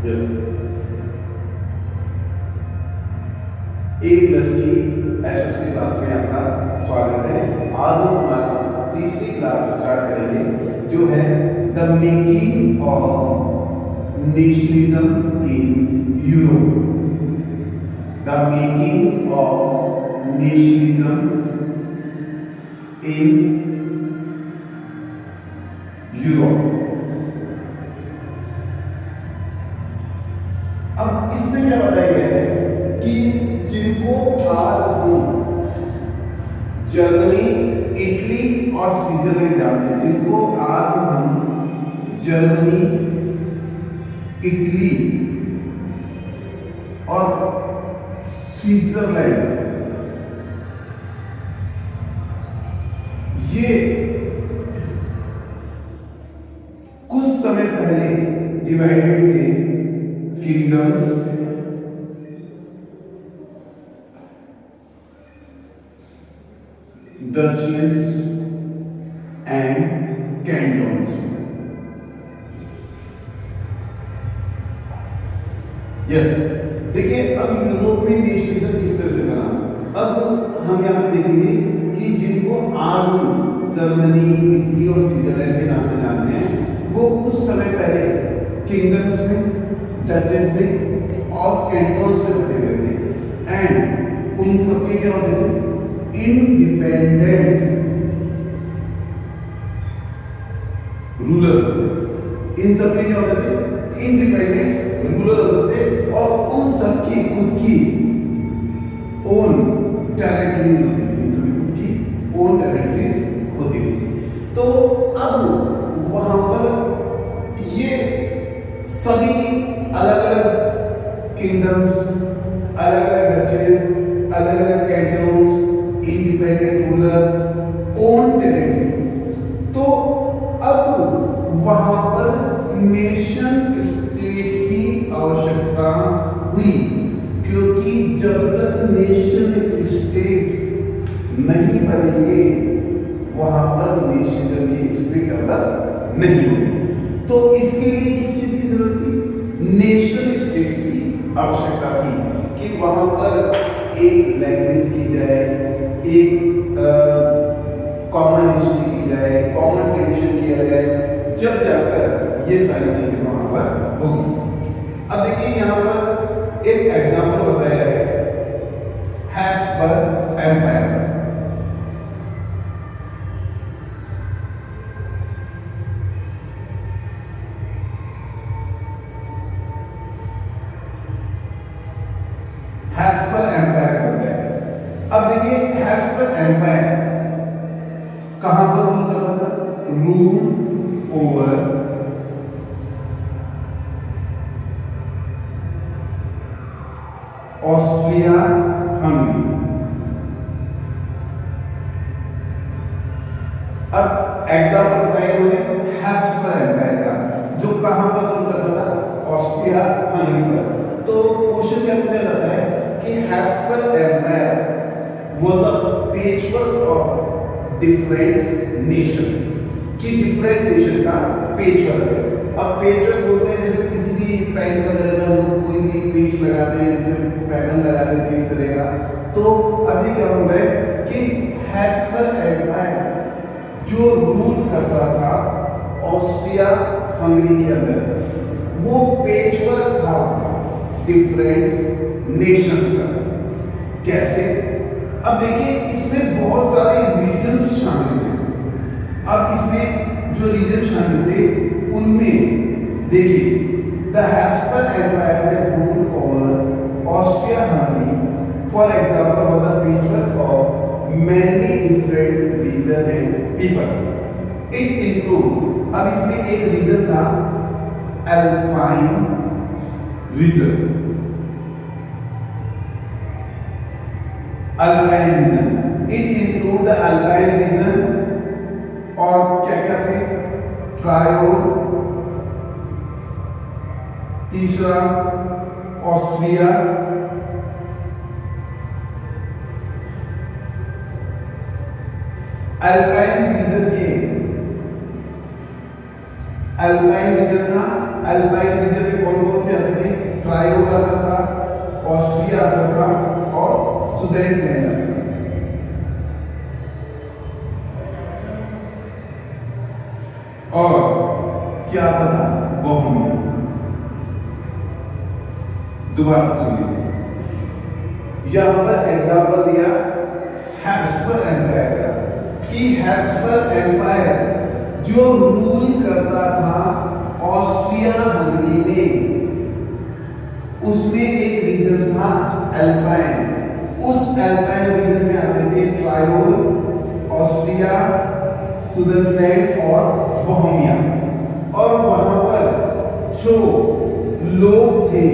Yes, एक plus की SST class में आपका स्वागत है। आज हम हमारा तीसरी क्लास स्टार्ट करेंगे जो है the making of nationalism in Europe. The making of nationalism in Europe. अब इसमें क्या बताया गया है कि जिनको आज हम जर्मनी, इटली और स्विट्जरलैंड जानते हैं, जिनको आज हम जर्मनी, इटली और स्विट्जरलैंड, ये कुछ समय पहले डिवाइडेड थे किंगडम्स, डचेस एंड कैंटोन्स। यस, देखिए अब यूरोप में नेशनलिज्म किस तरह से बना। अब हम यहाँ पे देखेंगे कि जिनको आज हम जर्मनी, इटली और स्विट्जरलैंड के नाम से जानते हैं, वो कुछ समय पहले किंगडम्स में, डचेस में और कैंटोन्स में बटे हुए थे। एंड उन सबके क्या होते थे? Independent ruler. इन सब में क्या होते थे? इंडिपेंडेंट रूलर होते थे और उन सब की खुद की ओन टेरिटरीज होती थी। इन सभी खुद की ओन टेरिटरीज होती थी। तो अब वहां पर ये सभी अलग अलग किंगडम्स, अलग अलग डचेस, अलग अलग कैंटोन्स, इंडिपेंडेंट रूलर, ओन टेरिटरी। तो अब वहां पर नेशन स्टेट की आवश्यकता हुई, क्योंकि जब तक नेशन स्टेट नहीं बनेंगे वहां पर नेशनलिज्म की स्पिरिट डेवलप नहीं होगी। तो इसके लिए किस चीज की जरूरत थी? नेशन स्टेट की आवश्यकता थी कि वहां पर एक लैंग्वेज की जाए, एक कॉमन हिस्ट्री की जाए, कॉमन ट्रेडिशन किया जाए, जब जाकर ये सारी चीजें वहां पर होगी। अब देखिए यहाँ पर एक एग्जांपल बताया है हैब्सबर्ग एम्पायर। हैब्सबर्ग एम्पायर होता है। अब देखिए हैब्सबर्ग एम्पायर कहां पर रूल करता था? Rule over Austria Hungary. अब एग्जाम्पल बताइए उन्होंने हैब्सबर्ग एम्पायर का, जो कहां पर रूल करता था? ऑस्ट्रिया हंगरी पर। तो क्वेश्चन क्या पूछा जाता है कि Habsburg empire was a patchwork of different nation, कि different nation का patchwork है। अब patchwork बोलते हैं जैसे किसी भी पेन वगैरह में हम लोग कोई भी पेच लगाते हैं, जैसे पैटर्न लगाते हैं इस तरह का। तो अभी क्या हो रहा है कि हैब्सबर्ग एम्पायर जो रूल करता था ऑस्ट्रिया हंगरी के अंदर, वो पैचवर्क था डिफरेंट नेशंस का। कैसे? अब देखिए इसमें बहुत सारे रीजन्स शामिल हैं। अब इसमें जो रीजन शामिल थे उनमें देखिए the Habsburg empire that ruled over Austria Hungary for example was the patchwork of many different region and people. It include, अब इसमें एक रीजन था alpine region. Alpine region, it include the alpine region और क्या क्या थे? Tyrol, तीसरा Austria, alpine region था अल्पाइन रीजन में कौन कौन से आते थे? ट्रायोल आता था, ऑस्ट्रिया आता था और सुदेटलैंड आता था। और क्या आता था? बोहेमिया। दोबारा से सुनिए, यहां पर एग्जाम्पल दिया हैब्सबर्ग एम्पायर का कि हैब्सबर्ग एम्पायर जो रूल करता था ऑस्ट्रिया हंगरी में, उसमें एक रीजन था अल्पाइन। उस अल्पाइन रीजन में आते थे ट्रायोल, ऑस्ट्रिया, सुदेटलैंड और बोहेमिया। और वहां पर जो लोग थे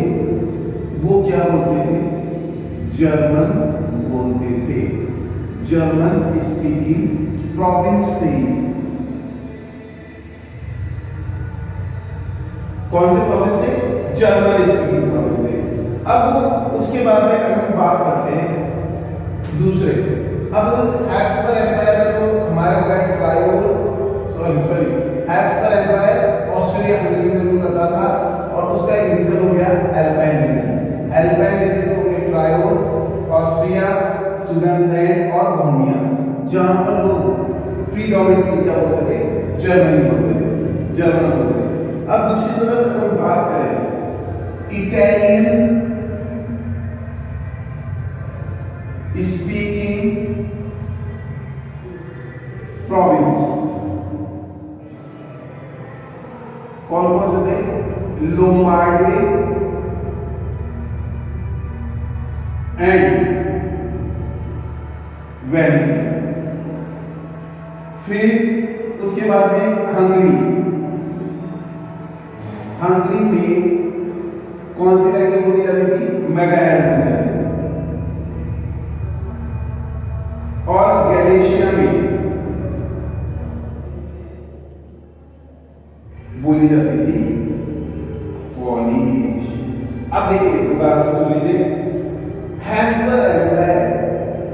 वो क्या बोलते थे? जर्मन बोलते थे। जर्मन स्पीकिंग प्रोविंस थी। कौन से प्रोविंस थे? जर्मन स्पीकिंग प्रोविंस थे। अब उसके बाद में अगर हम बात करते हैं दूसरे, अब हैब्सबर्ग एम्पायर में तो हमारे हो गए Tyrol, Habsburg empire Austria Hungary में रूल करता था और उसका एक रीजन हो गया अल्पाइन रीजन। अल्पाइन रीजन हो गए ट्रायोल, ऑस्ट्रिया, सुदेटलैंड और बोहेमिया, जहां पर लोग प्रीडोमिनेटली क्या बोलते थे? जर्मनी बोलते थे, जर्मन बोलते थे। अब दूसरी तरफ अगर हम बात करें इटालियन स्पीकिंग प्रोविंस, कौन कौन से थे? Lombardy and Venetia. फिर उसके बाद में हंगरी। हंगरी में कौन सी लैंग्वेज बोली जाती थी? मैगायर बोली जाती थी। और गैलिशिया में बोली जाती थी पोलिश। अब देखिए दोबारा से सुन लीजिए, हैब्सबर्ग एम्पायर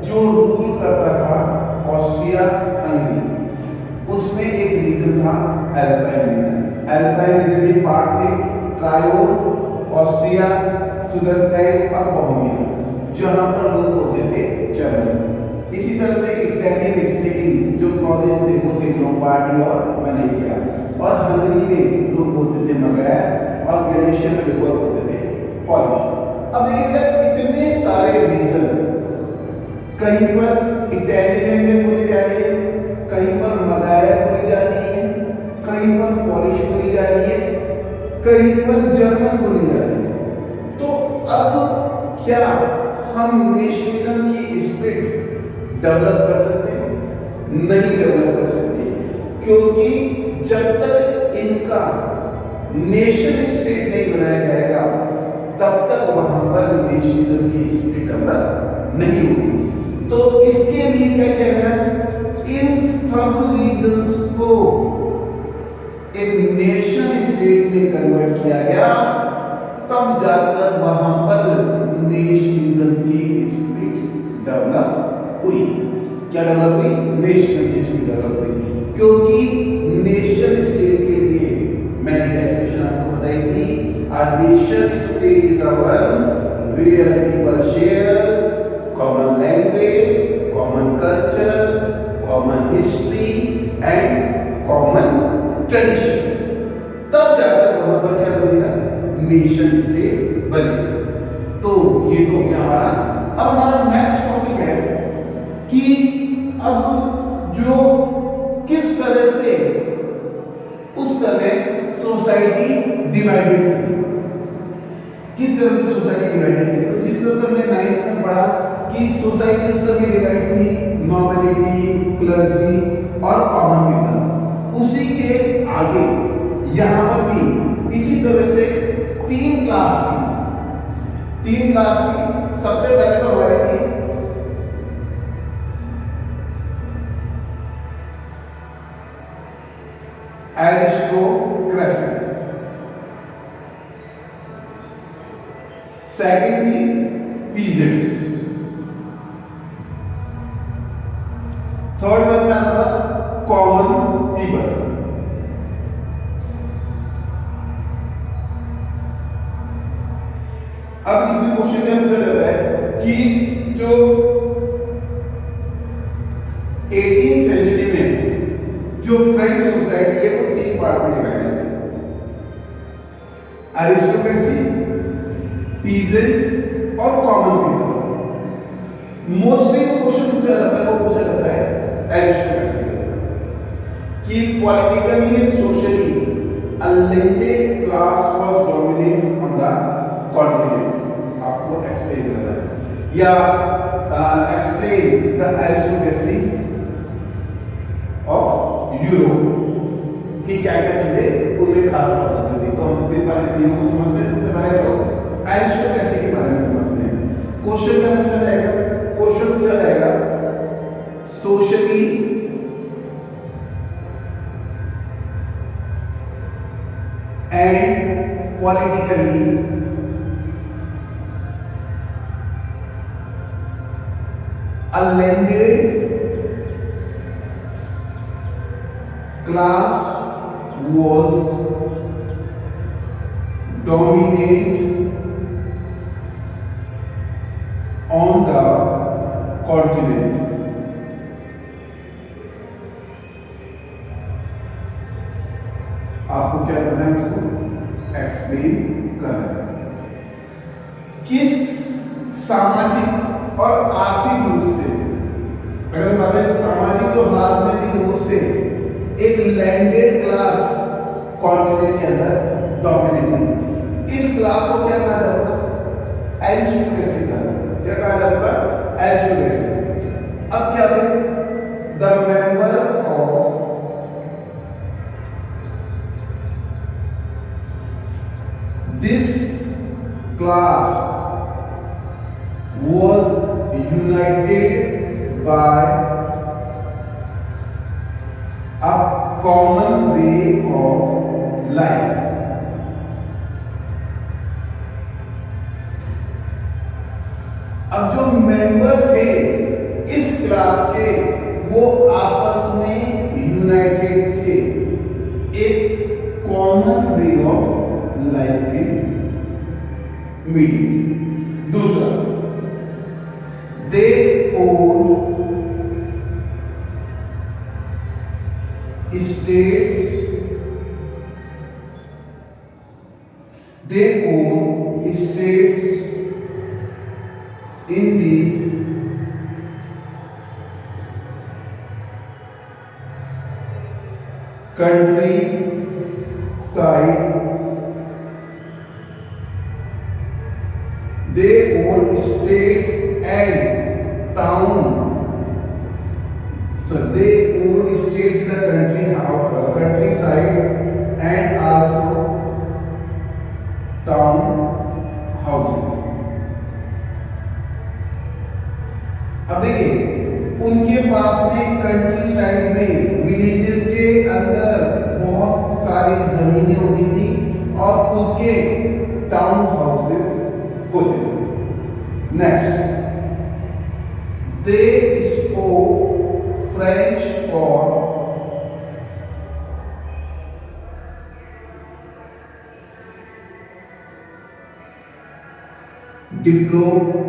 जो रूल करता था ऑस्ट्रिया हंगरी, उसमें एक रीजन था अल्पाइन रीजन। अल्पाइन रीजन में पार्ट थे ट्रायोल, ऑस्ट्रिया, सुदेटलैंड और बोहेमिया, जहां पर लोग बोलते थे जर्मन। इसी तरह से इटालियन स्पीकिंग जो प्रोविंस थे वो थे लोम्बार्डी और वेनेटिया। और हंगरी में लोग बोलते थे मैगायर और गैलिशिया में लोग बोलते थे पोलिश। अब देखिए इतने सारे रीजन, कहीं पर इटालियन लैंग्वेज बोली जा रही है, कहीं पर मैगायर बोली जा रही है, कहीं पर पोलिश बोली जा रही है, कहीं पर जर्मन बोली जा रही है। तो अब क्या हम नेशनलिज्म की स्पिरिट डेवलप कर सकते हैं? नहीं डेवलप कर सकते, क्योंकि जब तक इनका नेशन स्टेट नहीं बनाया जाएगा तब तक वहां पर नेशनलिज्म की स्पिरिट डेवलप नहीं होगी। तो इसके लिए क्या कहना है? इन सब रीजन्स को एक नेशन स्टेट में कन्वर्ट किया गया, तब जाकर वहां पर नेशनलिज्म की स्पिरिट डेवलप हुई। क्या डेवलप हुई? नेशनल स्टेट डेवलप हुई। क्योंकि नेशन स्टेट के लिए मैंने डेफिनेशन आपको बताई थी, a nation state is a one where people share common language, common culture, common history and common tradition। तब जाकर वहां पर क्या बनेगा? नेशन स्टेट बनेगा। तो ये तो क्या हमारा। अब हमारा नेक्स्ट टॉपिक है कि अब जो किस तरह से उस समय सोसाइटी डिवाइडेड थी, किस तरह से सोसाइटी डिवाइडेड थी। तो जिस तरह से हमने 9th में पढ़ा कि सोसाइटी उस समय डिवाइड थी नॉबिलिटी, क्लर्जी और कॉमन पीपल। उसी के आगे यहां पर भी इसी तरह से 3 क्लास थी। 3 क्लास थी। सबसे पहले तो हमारी थी एरिस्टोक्रेसी, सेकंड थी पीजेंट्स, थर्ड वन में आता था कॉमन पीपल। क्वेश्चन में पूछा जाता है कि जो 18th सेंचुरी में जो फ्रेंच सोसाइटी है वो 3 पार्ट में डिवाइड है, एरिस्टोक्रेसी, पीजेंट और कॉमन पीपल। मोस्टली जो क्वेश्चन पूछा जाता है वो पूछा जाता है एरिस्टोक्रेसी कि politically and socially a limited class was dominant on the continent। आपको एक्सप्लेन करना है या explain the aristocracy of Europe कि क्या क्या चीजें उनमें खास बात होती थी। तो हम पहले तीनों को समझते हैं। सबसे पहले तो एरिस्टोक्रेसी के बारे में समझते हैं। क्वेश्चन क्या पूछा जाएगा? क्वेश्चन पूछा जाएगा socially and politically a landed class was dominant on the continent। आपको क्या करना है? इसको एक्सप्लेन करना है। किस सामाजिक और आर्थिक रूप से, अगर बात सामाजिक और राजनीतिक रूप से एक लैंडेड क्लास कॉन्टिनेंट के अंदर डोमिनेट है, इस क्लास को क्या कहा जाता है? एरिस्टोक्रेसी कहा जाता है। क्या कहा जाता है? एरिस्टोक्रेसी। अब क्या है? The member of this class was united by a common way of life। अब जो मेंबर थे इस क्लास के वो आपस में यूनाइटेड थे, एक कॉमन वे ऑफ लाइफ की मीटिंग थी। दूसरा, they own states, they own states in the countryside, they own states and town, so they own states in the countryside and also town houses। अब देखिए उनके पास में countryside में villages के अंदर बहुत सारी जमीनें होती थी और खुद के टाउन हाउसेस होते थे। Next, they spoke French for diplomacy,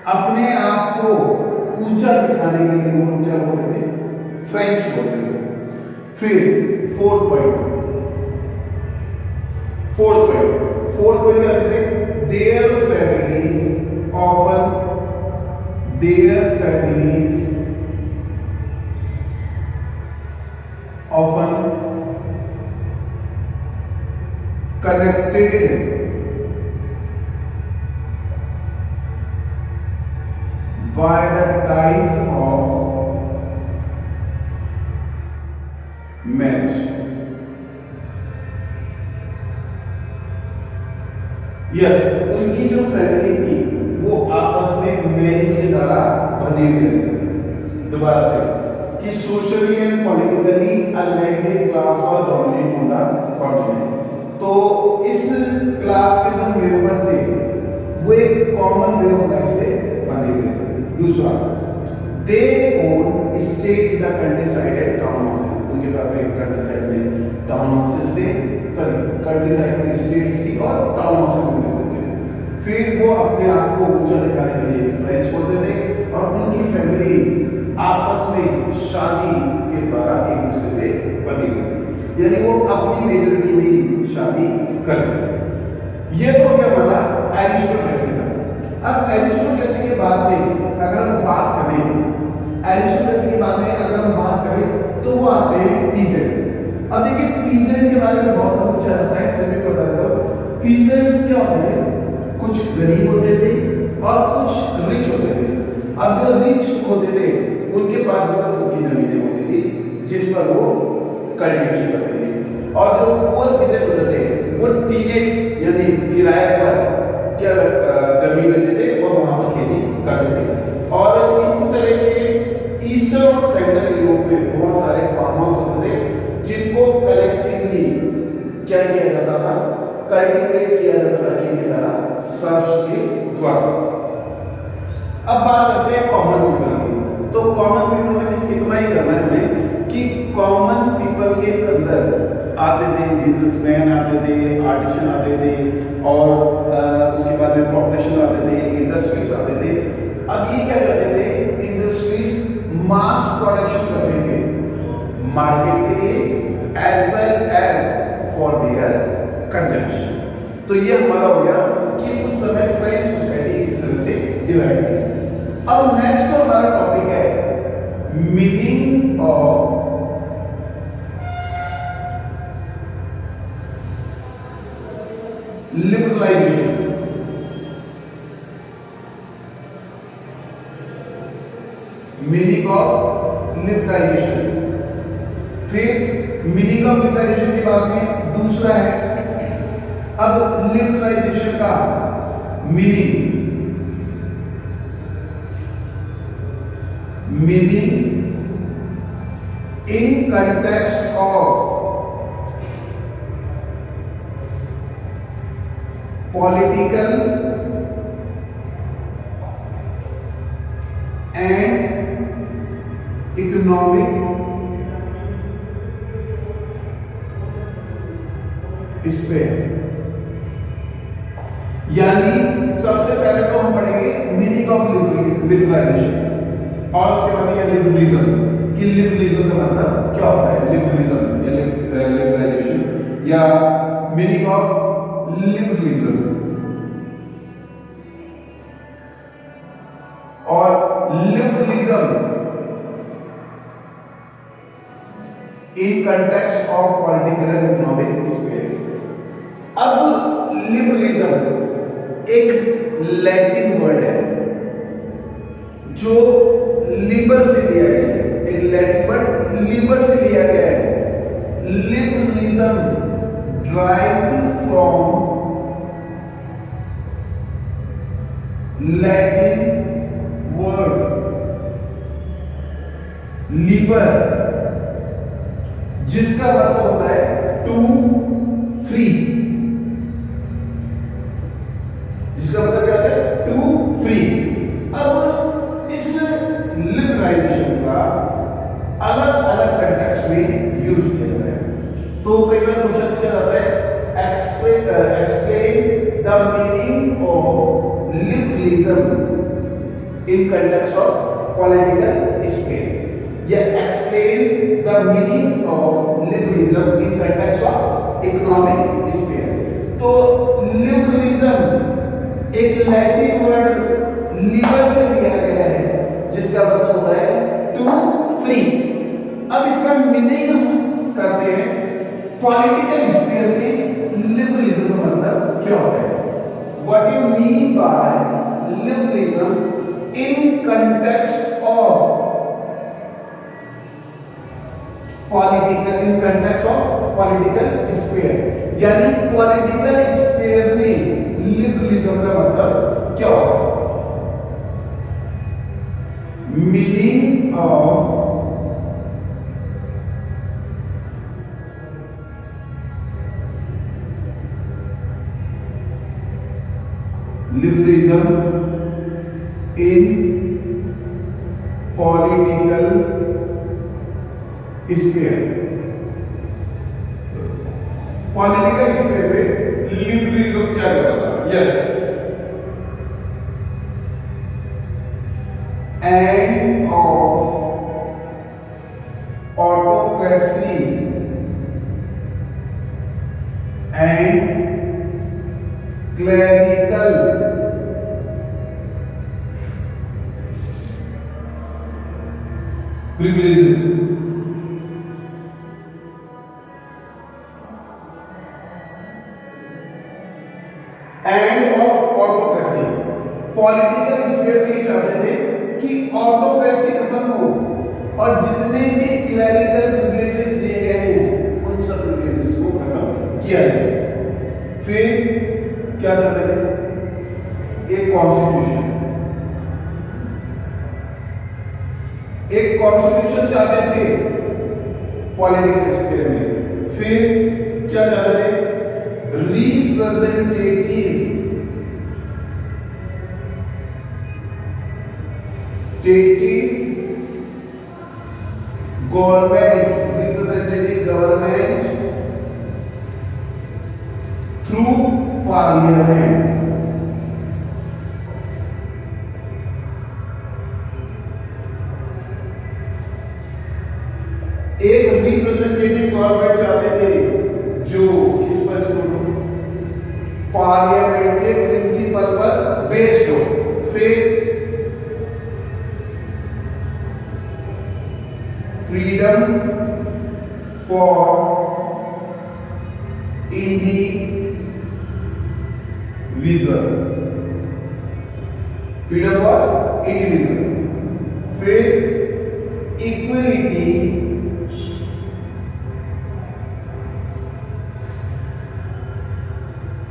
अपने आप को ऊंचा दिखाने के लिए वो क्या बोलते थे? फ्रेंच बोलते थे। फिर फोर्थ पॉइंट क्या कहते हैं? Their families often connected by the ties of marriage। Yes, उनकी जो फैमिली थी वो आपस में मैरिज के द्वारा बंधी हुई रहती थी। दोबारा से कि socially and politically a landed class was dominate on the continent. तो इस क्लास के जो मेंबर थे वो एक कॉमन वे ऑफ लाइफ से बंधे हुए थे। दूसरा, they own state in the countryside and town houses, उनके उनके पास में कंट्री साइड में टाउन हाउसेस थे, सॉरी कंट्री साइड में स्टेट्स थी और टाउन हाउसेस में होते थे। फिर वो अपने आप को ऊंचा दिखाने के लिए फ्रेंच बोलते थे और उनकी फैमिलीज आपस में शादी के द्वारा एक दूसरे से बंधी हुई थी, यानी वो अपनी मेजोरिटी में ही शादी करते थे। ये तो क्या बोला एरिस्टोटेसी का। अब एरिस्टोटेसी के बाद में अगर हम बात करें, एरिस्टोटेसी के बाद में अगर हम बात करें तो वो आते हैं पीजेंट। अब देखिए पीजेंट के बारे में बहुत पूछा जाता है, फिर भी बता देता हूं। पीजेंट्स क्या होते हैं, कुछ गरीब होते थे और कुछ रिच होते थे। अब जो रिच होते थे उनके पास मतलब खुद की जमीनें होती थी जिस पर वो कल्टीवेशन करते थे, और जो पुअर पीजेंट होते थे वो टीनेट यानी किराए पर क्या जमीन लेते थे और वहां पर खेती करते थे। और इसी तरह के ईस्टर्न और सेंट्रल यूरोप में बहुत सारे फार्म हाउस होते थे जिनको कलेक्टिवली क्या किया जाता था, कल्टीवेट किया जाता था किनके द्वारा, सर्फ्स के द्वारा। अब बात करते हैं कॉमन पीपल की। तो कॉमन पीपल में सिर्फ इतना ही करना है हमें कि कॉमन पीपल के अंदर आते थे बिजनेसमैन आते थे, आर्टिशन आते थे, और उसके बाद में प्रोफेशनल आते थे, इंडस्ट्रीज आते थे। अब ये क्या करते थे, इंडस्ट्रीज मास प्रोडक्शन करते थे मार्केट के लिए as well as for their consumption. तो ये हमारा हो गया कि उस समय फ्रेंच सोसाइटी इस तरह से डिवाइड है। अब नेक्स्ट हमारा टॉपिक है meaning of liberalisation. Meaning of liberalisation. फिर मीनिंग ऑफ लिबरलाइजेशन के बाद में दूसरा है, अब लिबरलाइजेशन का meaning in context of political and economic sphere। यानी सबसे पहले तो हम पढ़ेंगे मीनिंग ऑफ लिबरलाइजेशन और उसके बाद ये लिबरलिज्म कि लिबरलिज्म का मतलब क्या होता है, लिबरलिज्म या लिबरलाइजेशन या मीनिंग ऑफ लिबरलिज्म। और liberalism in context of political and economic sphere. अब लिबरलिज्म एक लैटिन वर्ड है जो लिबर से लिया गया है, एक लैटिन वर्ड लिबर से लिया गया है। Liberalism derived from Latin word liber, जिसका मतलब होता है टू फ्री, जिसका मतलब क्या होता है टू फ्री। अब इस लिबरलाइजेशन का अलग अलग कंटेक्स्ट में यूज किया जाता है। तो कई बार क्वेश्चन पूछा जाता है explain the meaning of liberalism in context of political sphere या explain the meaning of liberalism in context of economic sphere। तो liberalism एक लैटिन वर्ड लिबर से लिया गया है जिसका मतलब होता है टू फ्री। अब इसका मीनिंग हम करते हैं पॉलिटिकल स्फीयर में लिबरलिज्म का मतलब क्या होता है, what you mean by liberalism in context of political sphere, यानी पॉलिटिकल स्फीयर में लिबरलिज्म का मतलब क्या होता है। Meaning of liberalism in political sphere। Political sphere में लिबरलिज्म क्या कहता था? Yes, end of autocracy and clerical privileges. End of autocracy, political sphere में चाहते थे कि ऑटोक्रेसी खत्म हो और जितने भी क्लरिकल प्रिविलेजेस दिए गए हैं उन सब प्रिविलेजेस को खत्म किया जाए। फिर क्या चाहते थे? एक कॉन्स्टिट्यूशन, एक कॉन्स्टिट्यूशन चाहते थे पॉलिटिकल स्फीयर में। फिर क्या चाहते थे? Representative government, representative government through parliament. एक रिप्रेजेंटेटिव गवर्नमेंट चाहते थे जो किस पर छोड़ो, पार्लियामेंट के प्रिंसिपल पर बेस्ड हो। फिर freedom for individual, freedom for individual. फिर equality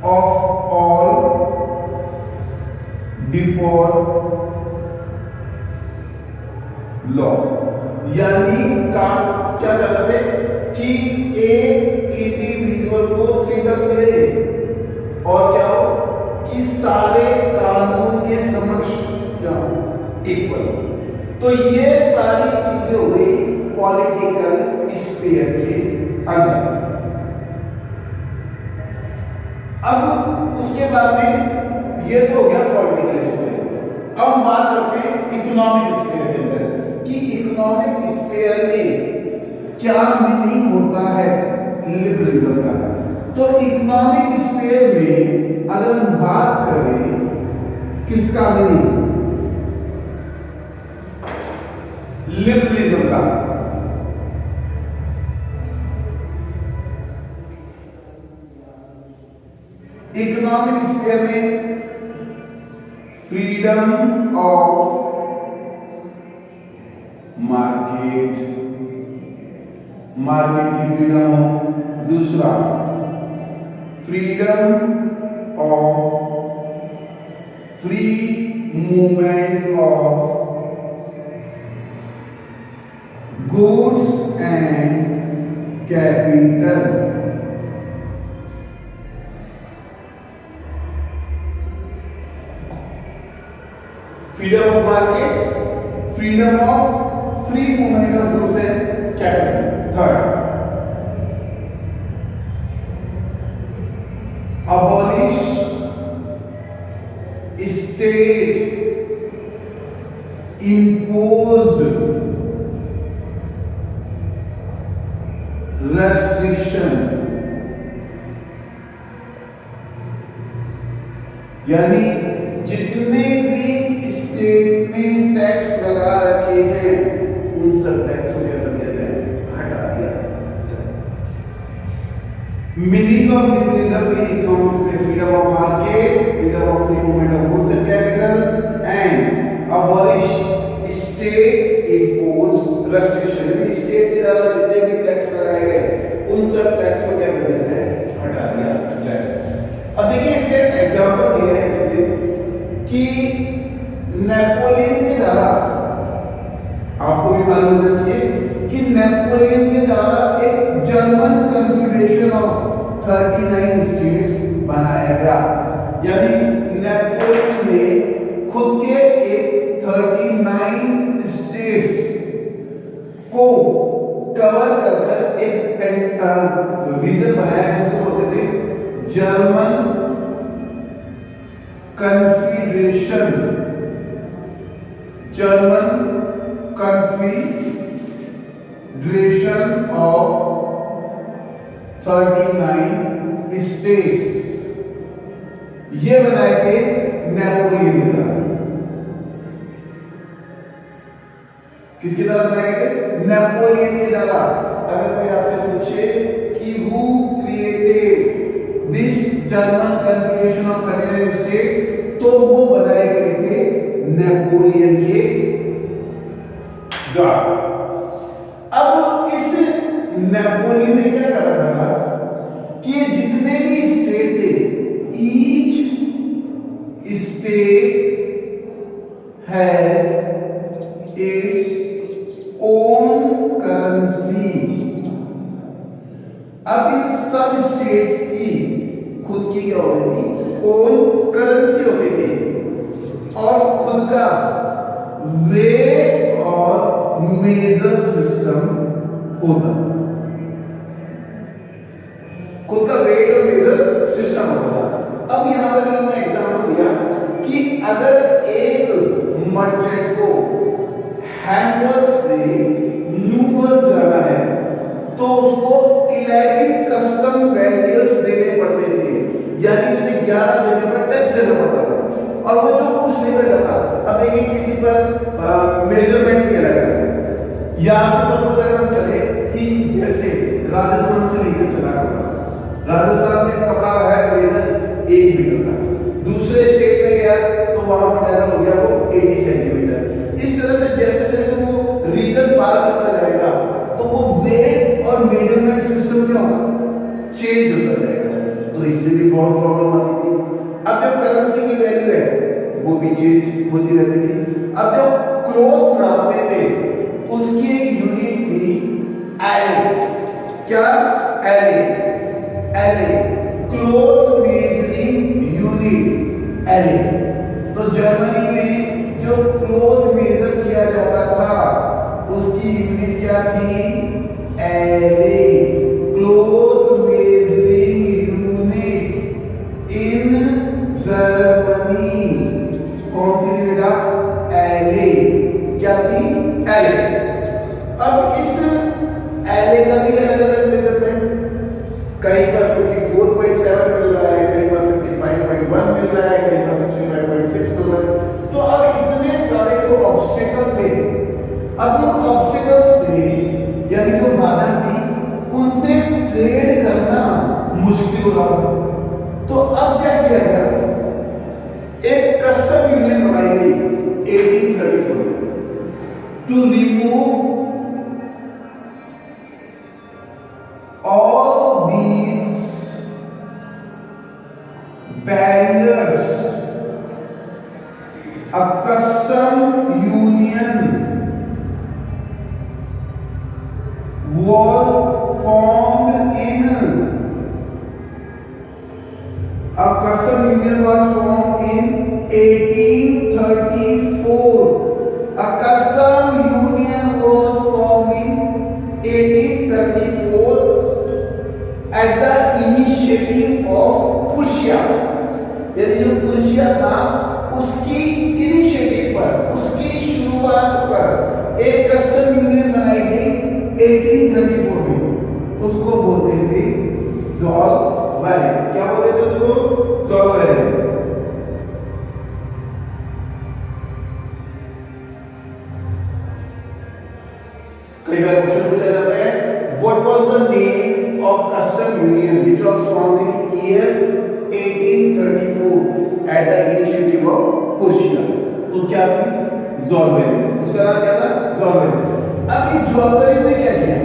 of all before law, यानी क्या चाहते थे कि एक इंडिविजुअल को फ्रीडम मिले और क्या हो कि सारे कानून के समक्ष क्या हो, इक्वल। तो ये सारी चीजें हो गई पॉलिटिकल स्फीयर के अंदर। अब उसके बाद में ये तो हो गया पॉलिटिकल स्फीयर। अब बात करते हैं इकोनॉमिक स्फीयर के अंदर कि इकोनॉमिक स्फीयर में क्या मीनिंग होता है लिबरलिज्म का। तो इकोनॉमिक स्फीयर में अगर हम बात करें किसका मीनिंग, लिबरलिज्म का, इकोनॉमिक स्फीयर में फ्रीडम ऑफ मार्केट, मार्केट की फ्रीडम हो। दूसरा freedom of free movement of goods and capital. Freedom of market, freedom of free movement of goods and capital. Third, abolish state imposed restriction, यानी जितने भी state ने tax लगा रखे हैं उन सब टैक्स को क्या कर दिया जाए, हटा दिया। Meaning of liberalism in economics में freedom of market, freedom of free movement of goods and capital and abolish state impose restriction, यानी स्टेट के द्वारा जितने भी टैक्स लगाए गए उन सब टैक्स को क्या कर दिया जाए, हटा दिया जाए। अब देखिए इसके एग्जांपल दिए हैं इसमें कि नेपोलियन के द्वारा, आपको भी मालूम होना चाहिए कि नेपोलियन के द्वारा एक जर्मन कन्फेडरेशन ऑफ 39 स्टेट्स बनाया गया, यानी नेपोलियन ने खुद के एक 39 स्टेट्स को कवर कर एक रीजन बनाया जिसको बोलते German confederation, German confederation of 39 states, ये बनाए थे नेपोलियन के द्वारा। किसके द्वारा बनाए गए थे? नेपोलियन के द्वारा। अगर कोई आपसे पूछे कि who created this German confederation of 39 state, तो वो बनाए गए थे नेपोलियन के द्वारा। अब इस नेपोलियन ने क्या कर रखा था कि जितने भी स्टेट थे, each state has its own currency. अब इन सब स्टेट्स की खुद की क्या हो गई थी? ओन करेंसी हो गई थी और खुद का वेट और मेजर सिस्टम होता, खुद का वेट और मेजर सिस्टम होता। अब यहां पर मैंने एग्जांपल दिया कि अगर एक मर्चेंट को हैम्बर्ग से न्यूबर्ग जाना है तो उसको 11 कस्टम बैरियर्स देने पड़ते थे, यानी उसे 11 जगह पर टैक्स देना पड़ता था और वो जो कुछ लेकर जाता। अब देखिए किसी पर मेजरमेंट भी अलग है। यहां से सपोज अगर हम चले कि जैसे राजस्थान से लेकर चला कपड़ा, राजस्थान से कपड़ा है मेजर 1 मीटर का, दूसरे स्टेट में गया तो वहां पर मेजर हो गया वो 80 सेंटीमीटर। इस तरह से जैसे जैसे वो रीजन पार करता जाएगा तो वो वेट और मेजरमेंट सिस्टम क्या होगा? चेंज होता जाएगा। तो इससे भी बहुत प्रॉब्लम आती थी। अब जो करेंसी की वैल्यू है वो भी चेंज होती रहती थी। अब जो क्लॉथ नापते थे उसकी एक यूनिट थी एले। क्या? एले। एले क्लॉथ मेजरिंग यूनिट, एले। तो जर्मनी में जो क्लॉथ मेजर किया जाता था उसकी यूनिट क्या थी? एले। Cloth measuring unit in Germany कौन सी थी बेटा? एले। क्या थी? एले। अब इस एले का भी अलग अलग मेजरमेंट, कहीं पर 54.7 मिल रहा है, कहीं पर 55.1 मिल रहा है, कहीं पर 65.6 मिल रहा है। तो अब इतने सारे जो ऑब्स्टेकल थे, अब उन ऑब्स्टेकल्स से यानी जो बाधा थी उनसे ट्रेड करना मुश्किल हो रहा था। तो अब क्या किया गया? एक कस्टम यूनियन बनाई गई 1834 to remove all these barriers. A custom union was formed in a custom union was formed in 1834. A custom union was formed in 1834 at the initiative of Prussia। यदि जो प्रुशिया था उसकी initiative पर, उसकी शुरुआत पर एक कस्टम यूनियन बनाई गई 1834 में। उसको बोलते थे ज़ॉल्वेरे। क्या बोलते थे उसको? ज़ॉल्वेरे। कई बार क्वेश्चन पूछा जाता है what was the name of custom union which was formed in year 1834 at the initiative of Prussia। तो क्या थी? ज़ॉल्वेरे। उसका नाम क्या था? ज़ॉल्वेरे। अब इस ज़ॉल्वेरे ने क्या किया?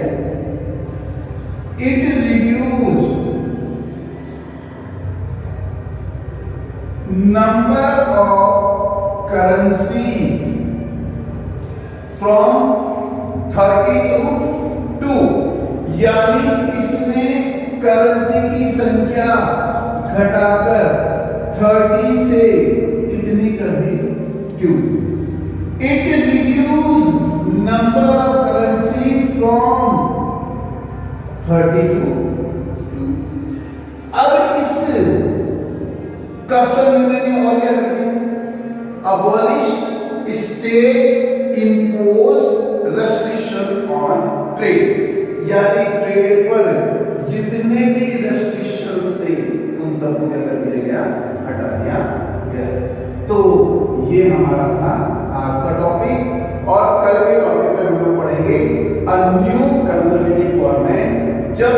It reduced number of currency from 30 to 2, यानी इसने करेंसी की संख्या घटाकर 30 से कितनी कर दी? क्यों? It reduced number of currency from 30 to 2। अब इस कस्टम यूनियन ने और क्या कर दिया, abolish state impose restriction on trade, यानी ट्रेड पर जितने भी रेस्ट्रिक्शंस थे उन सबको क्या कर दिया गया, हटा दिया गया। तो ये हमारा था आज का टॉपिक, और कल के टॉपिक में हम लोग पढ़ेंगे अ न्यू कंजर्वेटिव गवर्नमेंट जब